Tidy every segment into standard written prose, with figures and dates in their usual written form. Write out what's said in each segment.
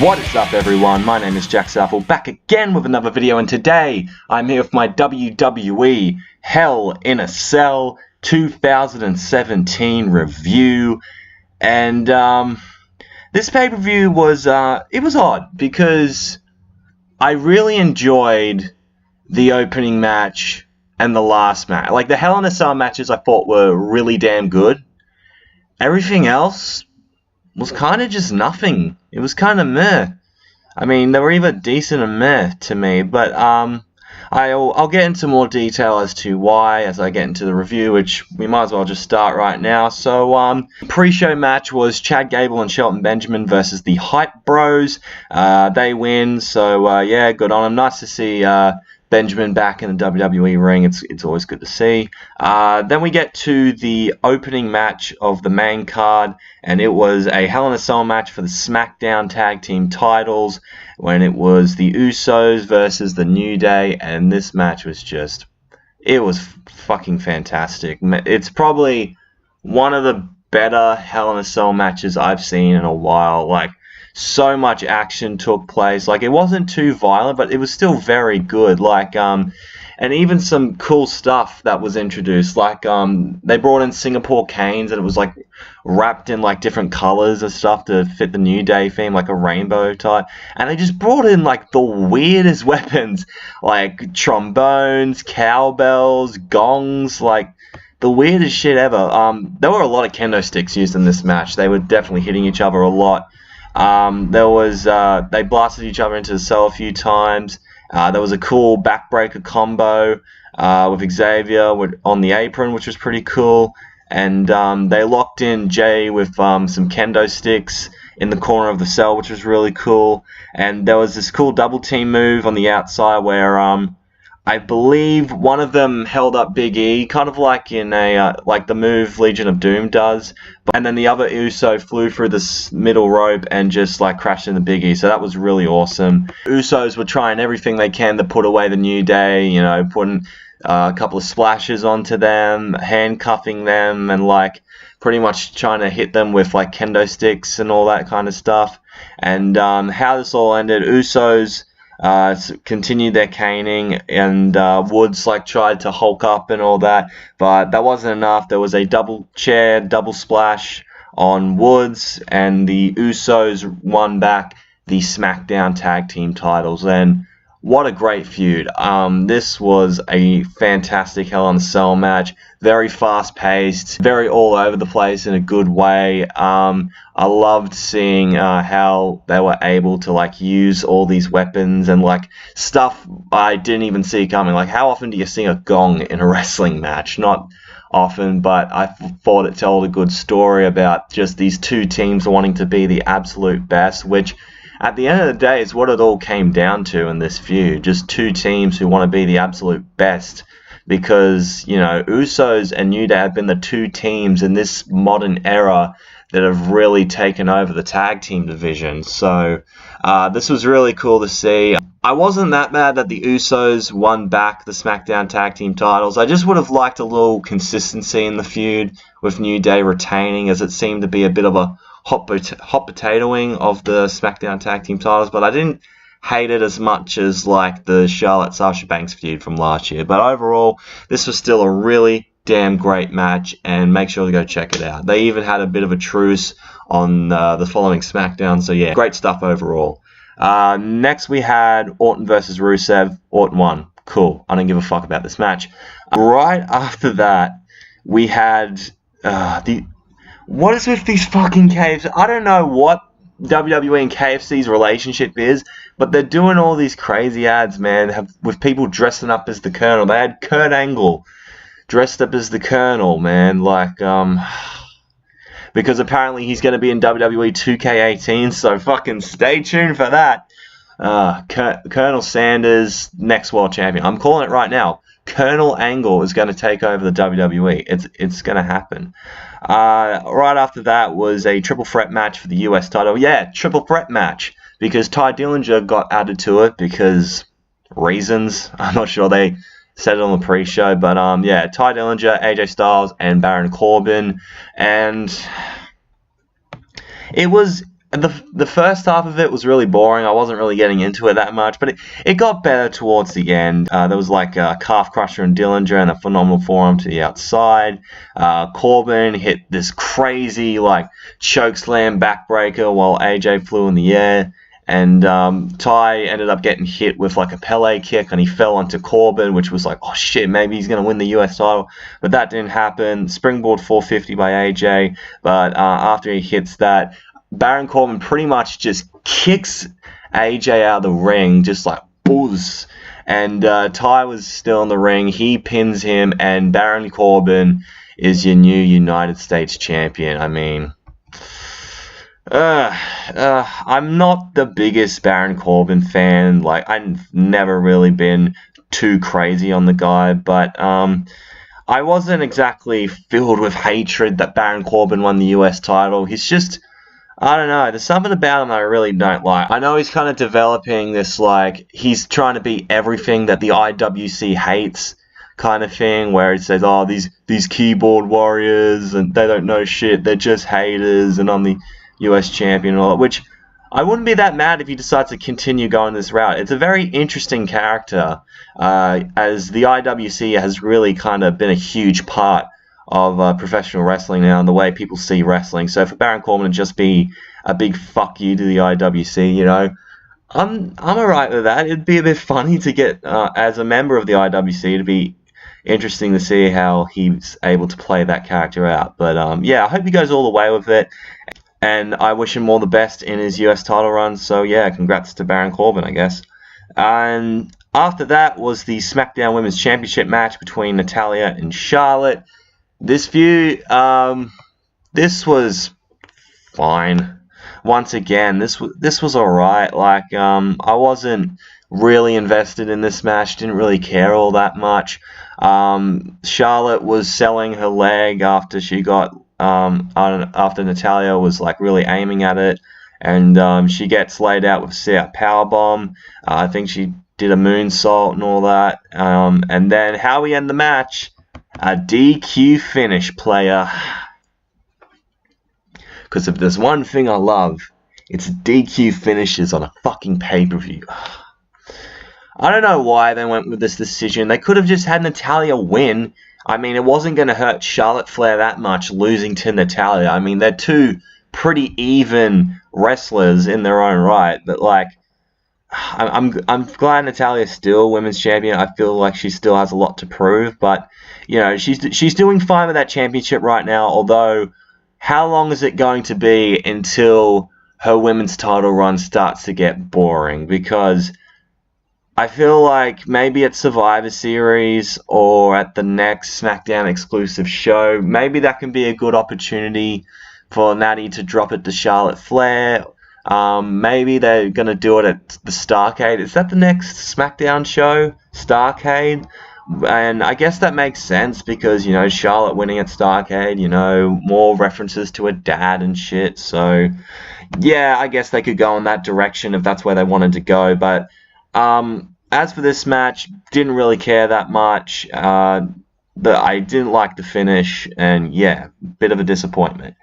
What is up, everyone? My name is Jack Southall, back again with another video, and today I'm here with my WWE Hell in a Cell 2017 review. And this pay-per-view was it was odd because I really enjoyed the opening match and the last match. Like, the Hell in a Cell matches I thought were really damn good. Everything else was kind of just nothing. It was kind of meh. I mean, they were either decent or meh to me, but I'll get into more detail as to why as I get into the review, which we might as well just start right now. So, pre-show match was Chad Gable and Shelton Benjamin versus the Hype Bros. They win, so yeah, good on them. Nice to see Benjamin back in the WWE ring. It's always good to see. Then we get to the opening match of the main card, and it was a Hell in a Cell match for the SmackDown Tag Team titles, when it was the Usos versus the New Day, and this match was just, it was fucking fantastic. It's probably one of the better Hell in a Cell matches I've seen in a while. Like, so much action took place. Like, it wasn't too violent, but it was still very good. Like, and even some cool stuff that was introduced. Like, they brought in Singapore canes, and it was like wrapped in like different colors and stuff to fit the New Day theme, like a rainbow type. And they just brought in like the weirdest weapons, like trombones, cowbells, gongs, like the weirdest shit ever. There were a lot of kendo sticks used in this match. They were definitely hitting each other a lot. They blasted each other into the cell a few times. There was a cool backbreaker combo with Xavier on the apron, which was pretty cool. And they locked in Jay with some kendo sticks in the corner of the cell, which was really cool. And there was this cool double team move on the outside where I believe one of them held up Big E, kind of like in a like the move Legion of Doom does, and then the other Uso flew through this middle rope and just like crashed into Big E. So that was really awesome. Usos were trying everything they can to put away the New Day, you know, putting a couple of splashes onto them, handcuffing them, and like pretty much trying to hit them with like kendo sticks and all that kind of stuff. And how this all ended, Usos continued their caning, and Woods like tried to Hulk up and all that, but that wasn't enough. There was a double chair, double splash on Woods, and the Usos won back the SmackDown Tag Team titles. And what a great feud. This was a fantastic Hell in a Cell match. Very fast-paced, very all over the place in a good way. I loved seeing how they were able to like use all these weapons and like stuff I didn't even see coming. Like, how often do you see a gong in a wrestling match? Not often, but I thought it told a good story about just these two teams wanting to be the absolute best, which at the end of the day is what it all came down to in this feud. Just two teams who want to be the absolute best, because, you know, Usos and New Day have been the two teams in this modern era that have really taken over the tag team division. So this was really cool to see. I wasn't that mad that the Usos won back the SmackDown Tag Team titles. I just would have liked a little consistency in the feud with New Day retaining, as it seemed to be a bit of a hot potatoing of the SmackDown Tag Team titles, but I didn't hate it as much as like the Charlotte-Sasha Banks feud from last year. But overall, this was still a really damn great match, and make sure to go check it out. They even had a bit of a truce on the following SmackDown, so yeah, great stuff overall. Next we had Orton versus Rusev. Orton won. Cool. I don't give a fuck about this match. Right after that, we had what is with these fucking KFC? I don't know what WWE and KFC's relationship is, but they're doing all these crazy ads, man, with people dressing up as the Colonel. They had Kurt Angle dressed up as the Colonel, man, like, because apparently he's going to be in WWE 2K18, so fucking stay tuned for that. Colonel Sanders, next world champion. I'm calling it right now. Colonel Angle is going to take over the WWE. It's going to happen. Right after that was a triple threat match for the US title. Yeah, triple threat match, because Ty Dillinger got added to it because reasons. I'm not sure they said it on the pre-show, but yeah, Ty Dillinger, AJ Styles, and Baron Corbin, and it was the first half of it was really boring. I wasn't really getting into it that much, but it got better towards the end. There was like a calf crusher and Dillinger and a phenomenal forearm to the outside. Corbin hit this crazy like choke slam backbreaker while AJ flew in the air. And Ty ended up getting hit with like a Pele kick, and he fell onto Corbin, which was like, oh shit, maybe he's going to win the US title. But that didn't happen. Springboard 450 by AJ. But after he hits that, Baron Corbin pretty much just kicks AJ out of the ring, just like buzz. And Ty was still in the ring. He pins him, and Baron Corbin is your new United States champion. I mean, I'm not the biggest Baron Corbin fan. Like, I've never really been too crazy on the guy, but I wasn't exactly filled with hatred that Baron Corbin won the US title. He's just, I don't know, there's something about him I really don't like. I know he's kind of developing this, like, he's trying to be everything that the IWC hates kind of thing, where he says, oh, these keyboard warriors, and they don't know shit, they're just haters, and I'm the US champion and all that, which I wouldn't be that mad if he decides to continue going this route. It's a very interesting character, as the IWC has really kind of been a huge part of professional wrestling now and the way people see wrestling. So for Baron Corbin to just be a big fuck you to the IWC, you know, I'm alright with that. It'd be a bit funny to get, as a member of the IWC, it'd be interesting to see how he's able to play that character out. But yeah, I hope he goes all the way with it. And I wish him all the best in his US title run. So yeah, congrats to Baron Corbin, I guess. And after that was the SmackDown Women's Championship match between Natalya and Charlotte. This feud, this was fine. Once again, this was alright. Like, I wasn't really invested in this match. Didn't really care all that much. Charlotte was selling her leg after she got after Natalya was like really aiming at it, and she gets laid out with a powerbomb. I think she did a moonsault and all that, and then how we end the match, a DQ finish, player. Because if there's one thing I love, it's DQ finishes on a fucking pay-per-view. I don't know why they went with this decision. They could have just had Natalya win. I mean, it wasn't going to hurt Charlotte Flair that much losing to Natalya. I mean, they're two pretty even wrestlers in their own right. But like, I'm glad Natalya's still women's champion. I feel like she still has a lot to prove. But you know, she's doing fine with that championship right now. Although, how long is it going to be until her women's title run starts to get boring? Because I feel like maybe at Survivor Series or at the next SmackDown exclusive show, maybe that can be a good opportunity for Natty to drop it to Charlotte Flair. Maybe they're going to do it at the Starrcade. Is that the next SmackDown show? Starrcade? And I guess that makes sense because, you know, Charlotte winning at Starrcade, you know, more references to her dad and shit. So, yeah, I guess they could go in that direction if that's where they wanted to go. But as for this match, didn't really care that much. I didn't like the finish, and yeah, bit of a disappointment.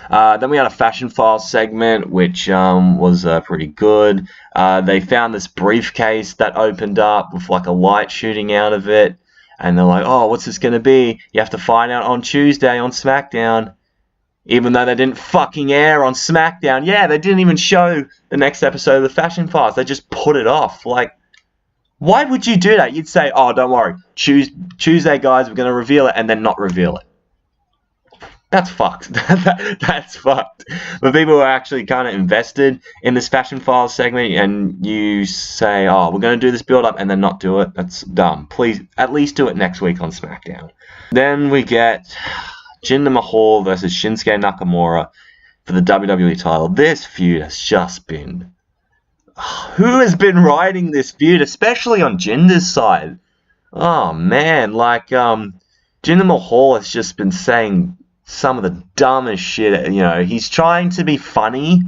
Then we had a Fashion Files segment, which was pretty good. They found this briefcase that opened up with like a light shooting out of it, and they're like, oh, what's this going to be? You have to find out on Tuesday on SmackDown. Even though they didn't fucking air on SmackDown. Yeah, they didn't even show the next episode of the Fashion Files. They just put it off. Like, why would you do that? You'd say, oh, don't worry. Tuesday, guys, we're going to reveal it, and then not reveal it. That's fucked. That's fucked. But people are actually kind of invested in this Fashion Files segment, and you say, oh, we're going to do this build-up, and then not do it. That's dumb. Please, at least do it next week on SmackDown. Then we get Jinder Mahal versus Shinsuke Nakamura for the WWE title. This feud has just been... Who has been riding this feud, especially on Jinder's side? Oh, man. Like, Jinder Mahal has just been saying some of the dumbest shit. You know, he's trying to be funny,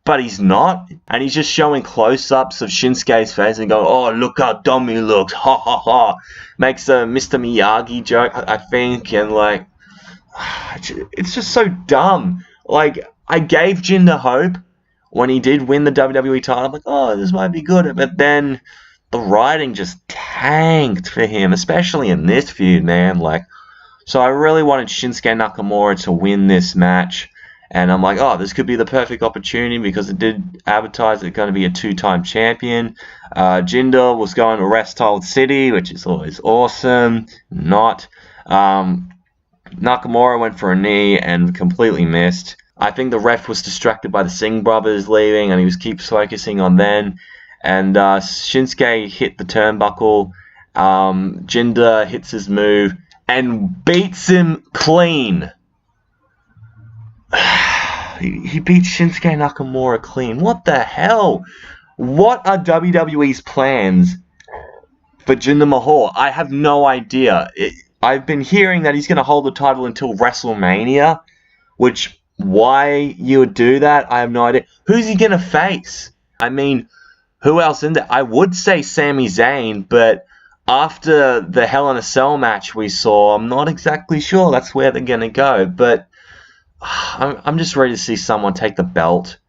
but he's not. And he's just showing close-ups of Shinsuke's face and going, oh, look how dumb he looks. Ha, ha, ha. Makes a Mr. Miyagi joke, I think. And, like... it's just so dumb. Like, I gave Jinder hope when he did win the WWE title, I'm like, oh, this might be good. But then the writing just tanked for him, especially in this feud, man. Like, so I really wanted Shinsuke Nakamura to win this match. And I'm like, oh, this could be the perfect opportunity because it did advertise it's going to be a 2-time champion. Jinder was going to Rest Hold City, which is always awesome. Not. Nakamura went for a knee and completely missed. I think the ref was distracted by the Singh brothers leaving, and he was keeps focusing on them. And Shinsuke hit the turnbuckle. Jinder hits his move and beats him clean. He beats Shinsuke Nakamura clean. What the hell? What are WWE's plans for Jinder Mahal? I have no idea. I've been hearing that he's going to hold the title until WrestleMania, which, why you would do that, I have no idea. Who's he going to face? I mean, who else in there? I would say Sami Zayn, but after the Hell in a Cell match we saw, I'm not exactly sure that's where they're going to go. But I'm just ready to see someone take the belt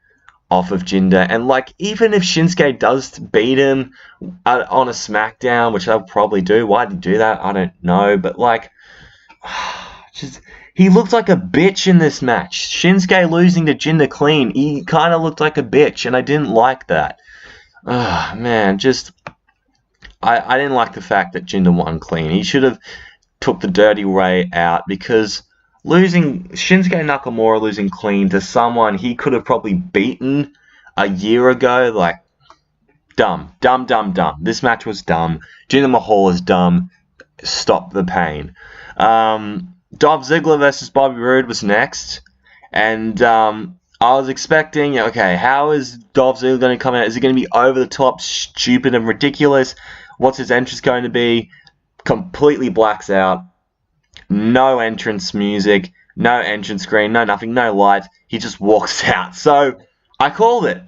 off of Jinder. And, like, even if Shinsuke does beat him on a SmackDown, which they'll probably do. Why did he do that? I don't know. But, like, he looked like a bitch in this match. Shinsuke losing to Jinder clean, he kind of looked like a bitch, and I didn't like that. Man, I didn't like the fact that Jinder won clean. He should have took the dirty way out, because Shinsuke Nakamura losing clean to someone he could have probably beaten a year ago, like, dumb. This match was dumb. Jinder Mahal is dumb. Stop the pain. Dolph Ziggler versus Bobby Roode was next, and I was expecting, okay, how is Dolph Ziggler going to come out? Is he going to be over the top, stupid and ridiculous? What's his entrance going to be? Completely blacks out. No entrance music, no entrance screen, no nothing, no light. He just walks out. So I called it.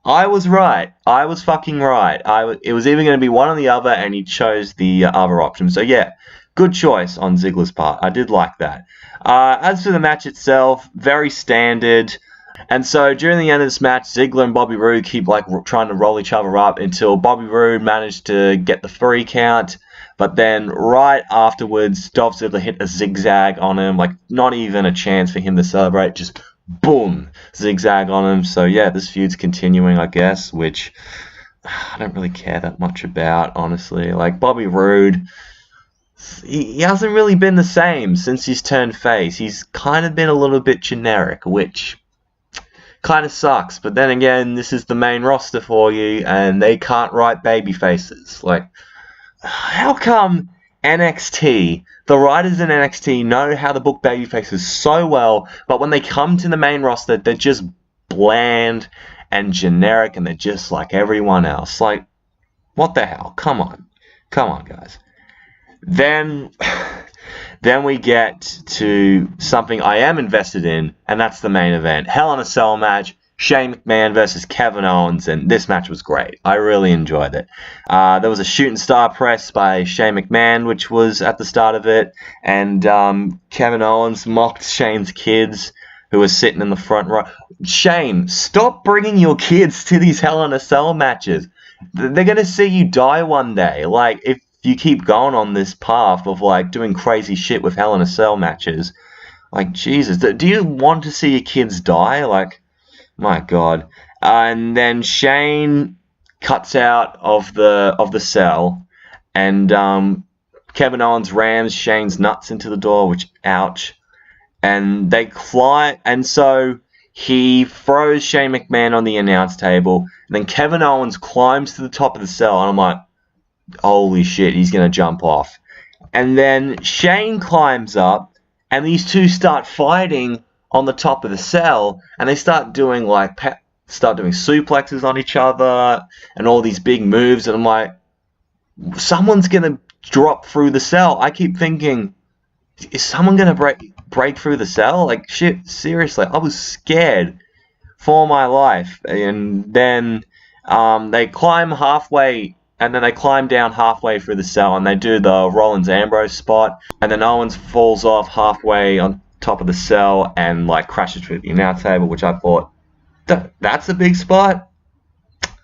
I was right. I was fucking right. It was either going to be one or the other, and he chose the other option. So yeah, good choice on Ziggler's part. I did like that. As for the match itself, very standard. And so during the end of this match, Ziggler and Bobby Roode keep trying to roll each other up until Bobby Roode managed to get the 3 count. But then right afterwards, Dolph Ziggler hit a zigzag on him, like not even a chance for him to celebrate, just boom, zigzag on him. So yeah, this feud's continuing, I guess, which I don't really care that much about, honestly. Like, Bobby Roode, he hasn't really been the same since he's turned face. He's kind of been a little bit generic, which kind of sucks. But then again, this is the main roster for you, and they can't write baby faces. Like, how come NXT, the writers in NXT know how to book babyfaces so well, but when they come to the main roster, they're just bland and generic, and they're just like everyone else. Like, what the hell? Come on, guys. Then we get to something I am invested in, and that's the main event. Hell in a Cell match. Shane McMahon versus Kevin Owens, and this match was great. I really enjoyed it. There was a shooting star press by Shane McMahon, which was at the start of it, and Kevin Owens mocked Shane's kids, who were sitting in the front row. Shane, stop bringing your kids to these Hell in a Cell matches. They're going to see you die one day. Like, if you keep going on this path of, like, doing crazy shit with Hell in a Cell matches, like, Jesus, do you want to see your kids die? Like, my God. And then Shane cuts out of the cell, and Kevin Owens rams Shane's nuts into the door, which, ouch. And they climb, and so he throws Shane McMahon on the announce table, and then Kevin Owens climbs to the top of the cell, and I'm like, holy shit, he's going to jump off. And then Shane climbs up, and these two start fighting on the top of the cell, and they start doing suplexes on each other and all these big moves, and I'm like, someone's gonna drop through the cell. I keep thinking, is someone gonna break through the cell? Like, shit, seriously, I was scared for my life. And then they climb halfway, and then they climb down halfway through the cell, and they do the Rollins-Ambrose spot, and then Owens falls off halfway on top of the cell and, like, crashes through the announce table, which I thought, That's a big spot.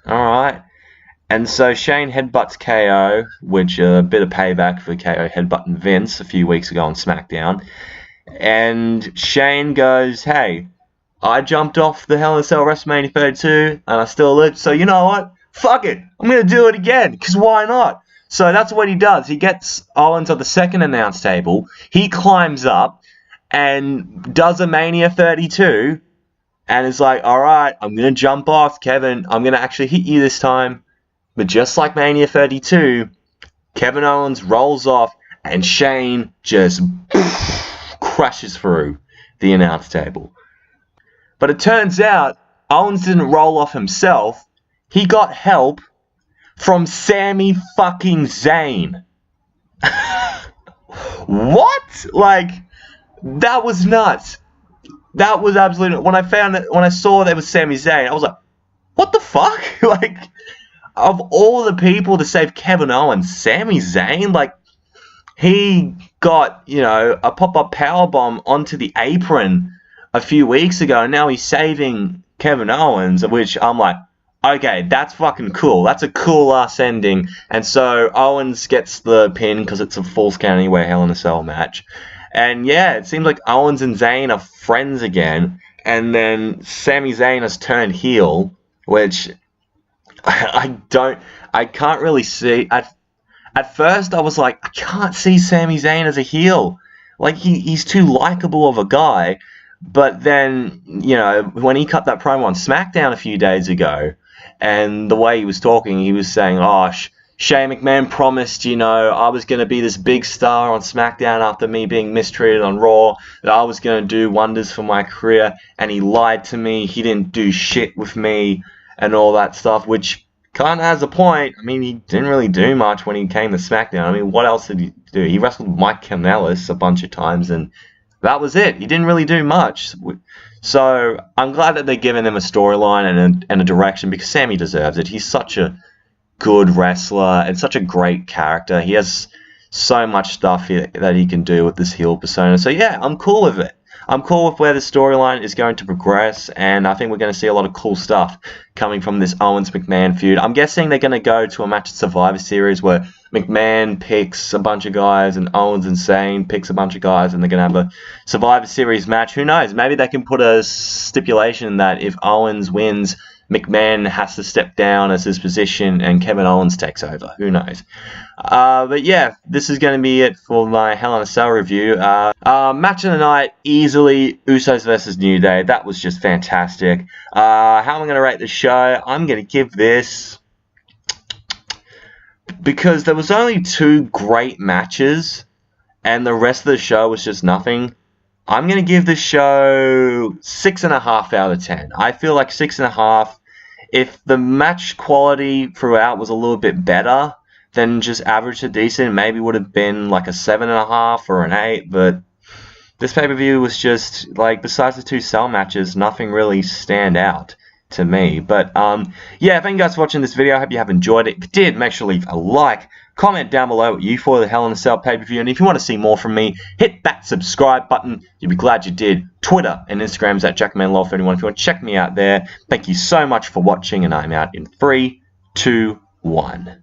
Alright. And so Shane headbutts KO, which a bit of payback for KO headbutting Vince a few weeks ago on SmackDown. And Shane goes, hey, I jumped off the Hell in a Cell WrestleMania 32 and I still lived, so you know what? Fuck it. I'm going to do it again, because why not? So that's what he does. He gets Owens on the second announce table. He climbs up and does a Mania 32 and is like, alright, I'm going to jump off, Kevin. I'm going to actually hit you this time. But just like Mania 32, Kevin Owens rolls off and Shane just crashes through the announce table. But it turns out Owens didn't roll off himself. He got help from Sami fucking Zayn. What? Like, that was nuts. That was absolutely... When I saw that was Sami Zayn, I was like, what the fuck? Like, of all the people to save Kevin Owens, Sami Zayn, like, he got, you know, a pop-up powerbomb onto the apron a few weeks ago, and now he's saving Kevin Owens, which I'm like, okay, that's fucking cool. That's a cool ass ending. And so Owens gets the pin because it's a Falls Count Anywhere Hell in a Cell match. And yeah, it seems like Owens and Zayn are friends again. And then Sami Zayn has turned heel, which I can't really see. At first I was like, I can't see Sami Zayn as a heel. Like, he's too likable of a guy. But then, you know, when he cut that promo on SmackDown a few days ago, and the way he was talking, he was saying, oh, Shane McMahon promised, you know, I was going to be this big star on SmackDown after me being mistreated on Raw, that I was going to do wonders for my career, and he lied to me, he didn't do shit with me, and all that stuff, which kind of has a point. I mean, he didn't really do much when he came to SmackDown. I mean, what else did he do? He wrestled Mike Kanellis a bunch of times, and that was it. He didn't really do much. So I'm glad that they're giving him a storyline and a direction, because Sami deserves it. He's such a good wrestler and such a great character. He has so much stuff that he can do with this heel persona. So yeah, I'm cool with it. I'm cool with where the storyline is going to progress, and I think we're going to see a lot of cool stuff coming from this Owens-McMahon feud. I'm guessing they're going to go to a match at Survivor Series where McMahon picks a bunch of guys and Owens and Zayn picks a bunch of guys, and they're going to have a Survivor Series match. Who knows? Maybe they can put a stipulation that if Owens wins, McMahon has to step down as his position and Kevin Owens takes over. Who knows? But yeah, this is going to be it for my Hell in a Cell review. Match of the night, easily Usos versus New Day. That was just fantastic. How am I going to rate the show? I'm going to give this, because there was only 2 great matches and the rest of the show was just nothing, I'm going to give this show 6.5 out of 10. I feel like 6.5. If the match quality throughout was a little bit better than just average to decent, maybe would have been like a 7.5 or an 8. But this pay-per-view was just, like, besides the 2 cell matches, nothing really stand out to me. But yeah, thank you guys for watching this video. I hope you have enjoyed it. If you did, make sure to leave a like, comment down below what you thought of the Hell in a Cell pay-per-view, and if you want to see more from me, hit that subscribe button. You'll be glad you did. Twitter and Instagram's at JackmanLaw31 if you want to check me out there. Thank you so much for watching, and I'm out in 3, 2, 1.